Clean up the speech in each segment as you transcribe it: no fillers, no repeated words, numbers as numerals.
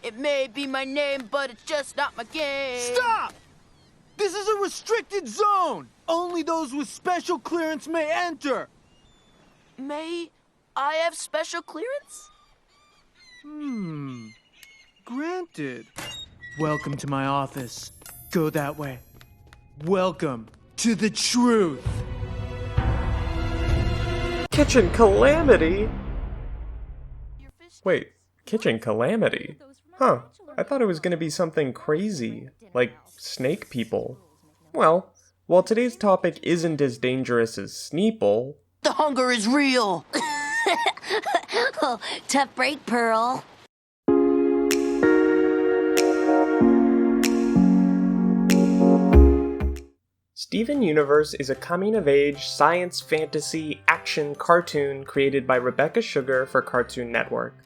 It may be my name, but it's just not my game. Stop! This is a restricted zone! Only those with special clearance may enter! May I have special clearance? Granted. Welcome to my office. Go that way. Welcome to the truth. Citchen Calamity? Wait, Citchen Calamity? Huh, I thought it was gonna be something crazy, like snake people. Well, while today's topic isn't as dangerous as Sneeple... The hunger is real! Oh, tough break, Pearl. Steven Universe is a coming-of-age, science fantasy, action cartoon created by Rebecca Sugar for Cartoon Network.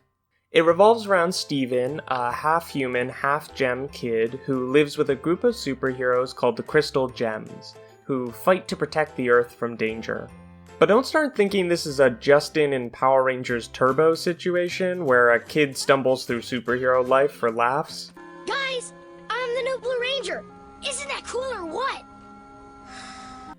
It revolves around Steven, a half-human, half-gem kid who lives with a group of superheroes called the Crystal Gems, who fight to protect the Earth from danger. But don't start thinking this is a Justin in Power Rangers Turbo situation where a kid stumbles through superhero life for laughs. Guys, I'm the new Blue Ranger. Isn't that cool or what?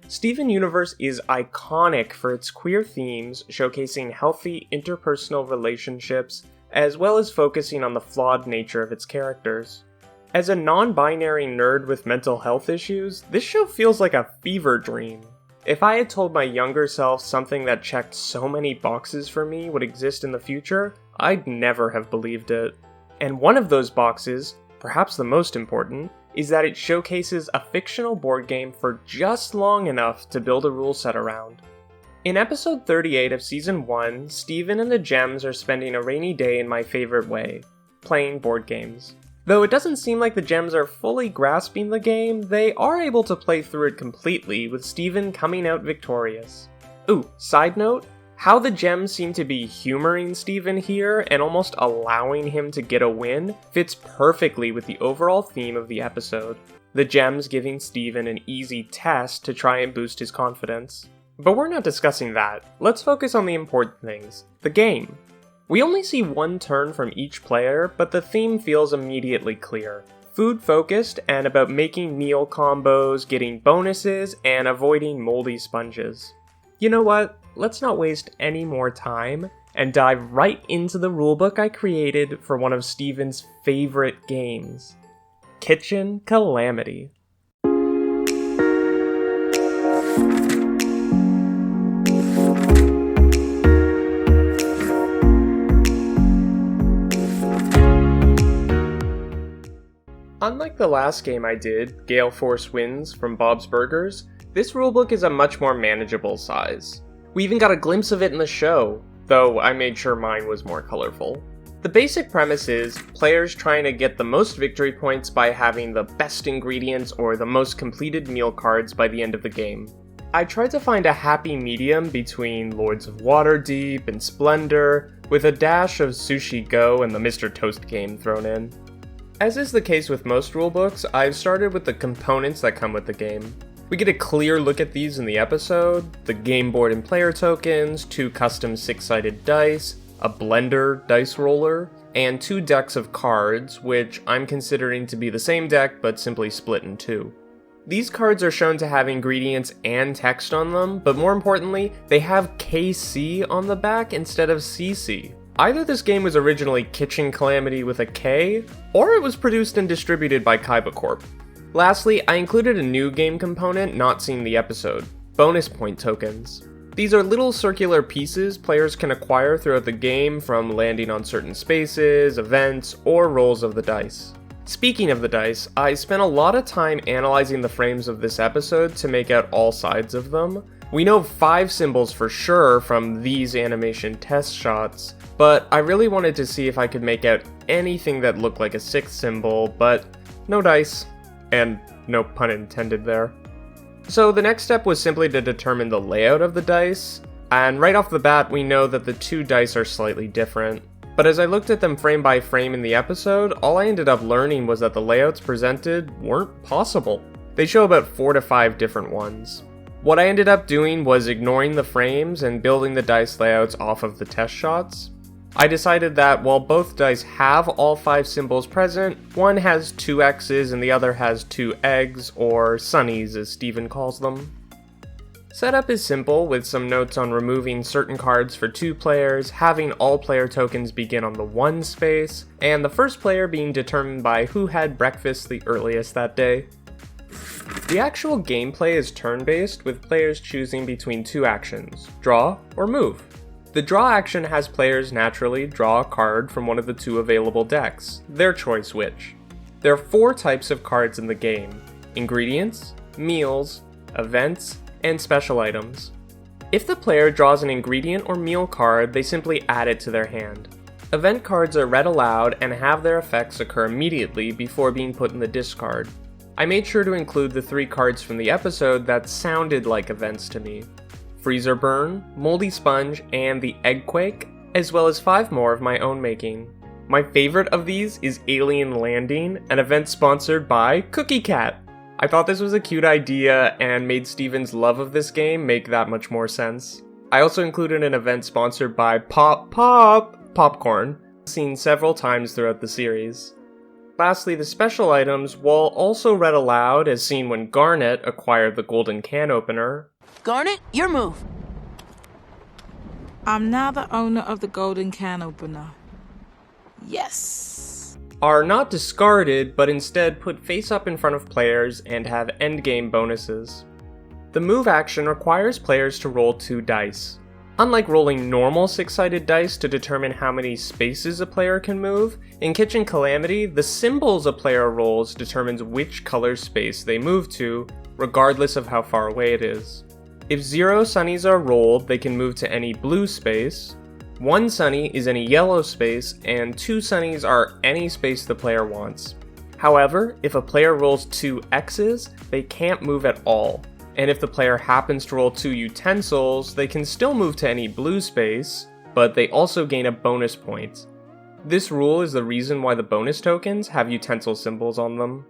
Steven Universe is iconic for its queer themes, showcasing healthy interpersonal relationships, as well as focusing on the flawed nature of its characters. As a non-binary nerd with mental health issues, this show feels like a fever dream. If I had told my younger self something that checked so many boxes for me would exist in the future, I'd never have believed it. And one of those boxes, perhaps the most important, is that it showcases a fictional board game for just long enough to build a rule set around. In episode 38 of season 1, Steven and the Gems are spending a rainy day in my favorite way, playing board games. Though it doesn't seem like the Gems are fully grasping the game, they are able to play through it completely, with Steven coming out victorious. Ooh, side note, how the Gems seem to be humoring Steven here and almost allowing him to get a win fits perfectly with the overall theme of the episode. The Gems giving Steven an easy test to try and boost his confidence. But we're not discussing that. Let's focus on the important things. The game. We only see one turn from each player, but the theme feels immediately clear. Food focused and about making meal combos, getting bonuses, and avoiding moldy sponges. You know what? Let's not waste any more time and dive right into the rulebook I created for one of Steven's favorite games, Citchen Calamity. Unlike the last game I did, Gale Force Winds from Bob's Burgers, this rulebook is a much more manageable size. We even got a glimpse of it in the show, though I made sure mine was more colorful. The basic premise is players trying to get the most victory points by having the best ingredients or the most completed meal cards by the end of the game. I tried to find a happy medium between Lords of Waterdeep and Splendor, with a dash of Sushi Go and the Mr. Toast game thrown in. As is the case with most rulebooks, I've started with the components that come with the game. We get a clear look at these in the episode: the game board and player tokens, 2 custom 6-sided dice, a blender dice roller, and 2 decks of cards, which I'm considering to be the same deck but simply split in 2. These cards are shown to have ingredients and text on them, but more importantly, they have KC on the back instead of CC. Either this game was originally Citchen Calamity with a K, or it was produced and distributed by Kaiba Corp. Lastly, I included a new game component not seen in the episode: bonus point tokens. These are little circular pieces players can acquire throughout the game from landing on certain spaces, events, or rolls of the dice. Speaking of the dice, I spent a lot of time analyzing the frames of this episode to make out all sides of them. We know 5 symbols for sure from these animation test shots, but I really wanted to see if I could make out anything that looked like a 6th symbol, but no dice. And no pun intended there. So the next step was simply to determine the layout of the dice, and right off the bat we know that the 2 dice are slightly different. But as I looked at them frame by frame in the episode, all I ended up learning was that the layouts presented weren't possible. They show about 4 to 5 different ones. What I ended up doing was ignoring the frames and building the dice layouts off of the test shots. I decided that while both dice have all 5 symbols present, one has 2 X's and the other has 2 eggs, or sunnies as Steven calls them. Setup is simple, with some notes on removing certain cards for 2 players, having all player tokens begin on the 1 space, and the first player being determined by who had breakfast the earliest that day. The actual gameplay is turn-based, with players choosing between 2 actions, draw or move. The draw action has players naturally draw a card from one of the 2 available decks, their choice which. There are 4 types of cards in the game: ingredients, meals, events, and special items. If the player draws an ingredient or meal card, they simply add it to their hand. Event cards are read aloud and have their effects occur immediately before being put in the discard. I made sure to include the 3 cards from the episode that sounded like events to me: Freezer Burn, Moldy Sponge, and the Eggquake, as well as 5 more of my own making. My favorite of these is Alien Landing, an event sponsored by Cookie Cat. I thought this was a cute idea and made Steven's love of this game make that much more sense. I also included an event sponsored by Popcorn, seen several times throughout the series. Lastly, the special items, while also read aloud as seen when Garnet acquired the golden can opener. Garnet, your move. I'm now the owner of the golden can opener. Yes. Are not discarded, but instead put face up in front of players and have endgame bonuses. The move action requires players to roll 2 dice. Unlike rolling normal 6-sided dice to determine how many spaces a player can move, in Citchen Calamity, the symbols a player rolls determines which color space they move to, regardless of how far away it is. If 0 sunnies are rolled, they can move to any blue space, 1 sunny is any yellow space, and 2 sunnies are any space the player wants. However, if a player rolls 2 X's, they can't move at all. And if the player happens to roll 2 utensils, they can still move to any blue space, but they also gain a bonus point. This rule is the reason why the bonus tokens have utensil symbols on them.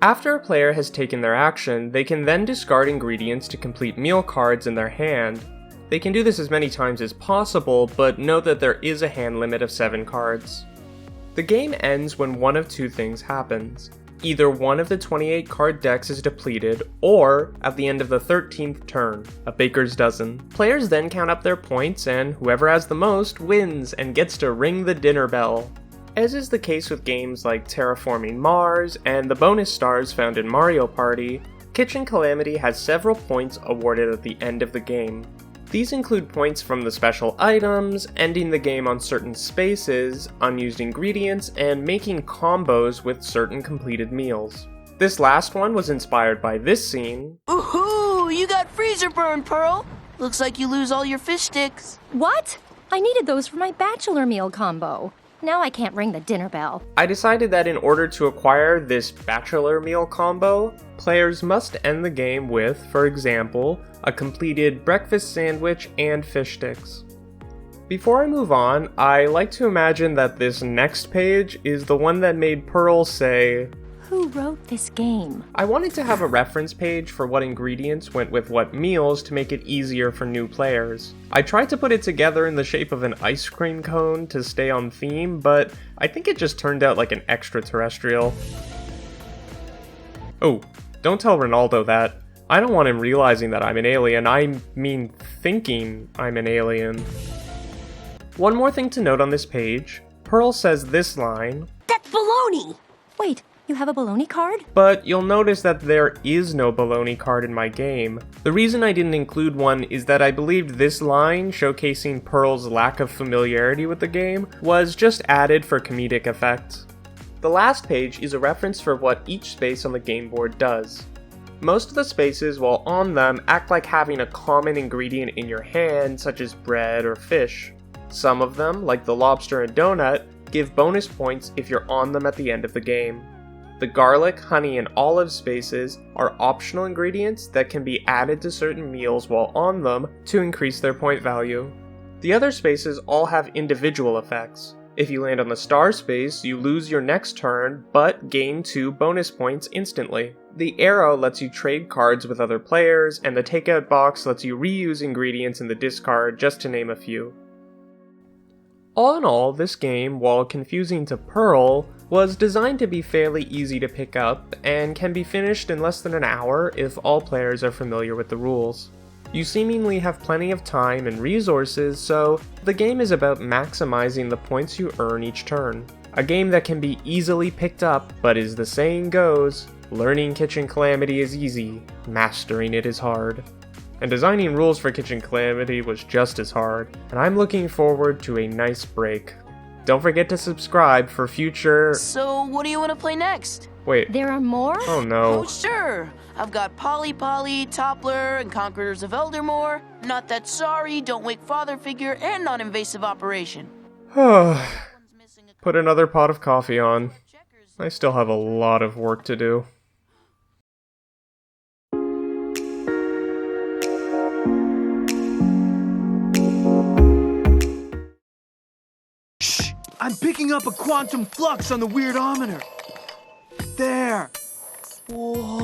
After a player has taken their action, they can then discard ingredients to complete meal cards in their hand. They can do this as many times as possible, but note that there is a hand limit of 7 cards. The game ends when one of 2 things happens. Either one of the 28 card decks is depleted, or at the end of the 13th turn, a baker's dozen. Players then count up their points, and whoever has the most wins and gets to ring the dinner bell. As is the case with games like Terraforming Mars and the bonus stars found in Mario Party, Citchen Calamity has several points awarded at the end of the game. These include points from the special items, ending the game on certain spaces, unused ingredients, and making combos with certain completed meals. This last one was inspired by this scene. Ooh, you got freezer burn, Pearl. Looks like you lose all your fish sticks. What? I needed those for my bachelor meal combo. Now I can't ring the dinner bell. I decided that in order to acquire this bachelor meal combo, players must end the game with, for example, a completed breakfast sandwich and fish sticks. Before I move on, I like to imagine that this next page is the one that made Pearl say, Who wrote this game? I wanted to have a reference page for what ingredients went with what meals to make it easier for new players. I tried to put it together in the shape of an ice cream cone to stay on theme, but I think it just turned out like an extraterrestrial. Oh, don't tell Ronaldo that. I don't want him realizing that I'm an alien, I mean thinking I'm an alien. One more thing to note on this page, Pearl says this line, That's baloney! Wait, you have a baloney card? but you'll notice that there is no baloney card in my game. The reason I didn't include one is that I believed this line, showcasing Pearl's lack of familiarity with the game, was just added for comedic effect. The last page is a reference for what each space on the game board does. Most of the spaces, while on them, act like having a common ingredient in your hand, such as bread or fish. Some of them, like the lobster and donut, give bonus points if you're on them at the end of the game. The garlic, honey, and olive spaces are optional ingredients that can be added to certain meals while on them to increase their point value. The other spaces all have individual effects. If you land on the star space, you lose your next turn, but gain 2 bonus points instantly. The arrow lets you trade cards with other players, and the takeout box lets you reuse ingredients in the discard, just to name a few. All in all, this game, while confusing to Pearl, was designed to be fairly easy to pick up, and can be finished in less than an hour if all players are familiar with the rules. You seemingly have plenty of time and resources, so the game is about maximizing the points you earn each turn. A game that can be easily picked up, but as the saying goes, learning Citchen Calamity is easy, mastering it is hard. And designing rules for Citchen Calamity was just as hard, and I'm looking forward to a nice break. Don't forget to subscribe for future... So, what do you want to play next? Wait. There are more? Oh no. Oh, sure. I've got Polly Polly, Toppler, and Conquerors of Eldermore, Not That Sorry, Don't Wake Father Figure, and Non-Invasive Operation. Put another pot of coffee on. I still have a lot of work to do. Shh! I'm picking up a quantum flux on the weirdometer. There. Whoa.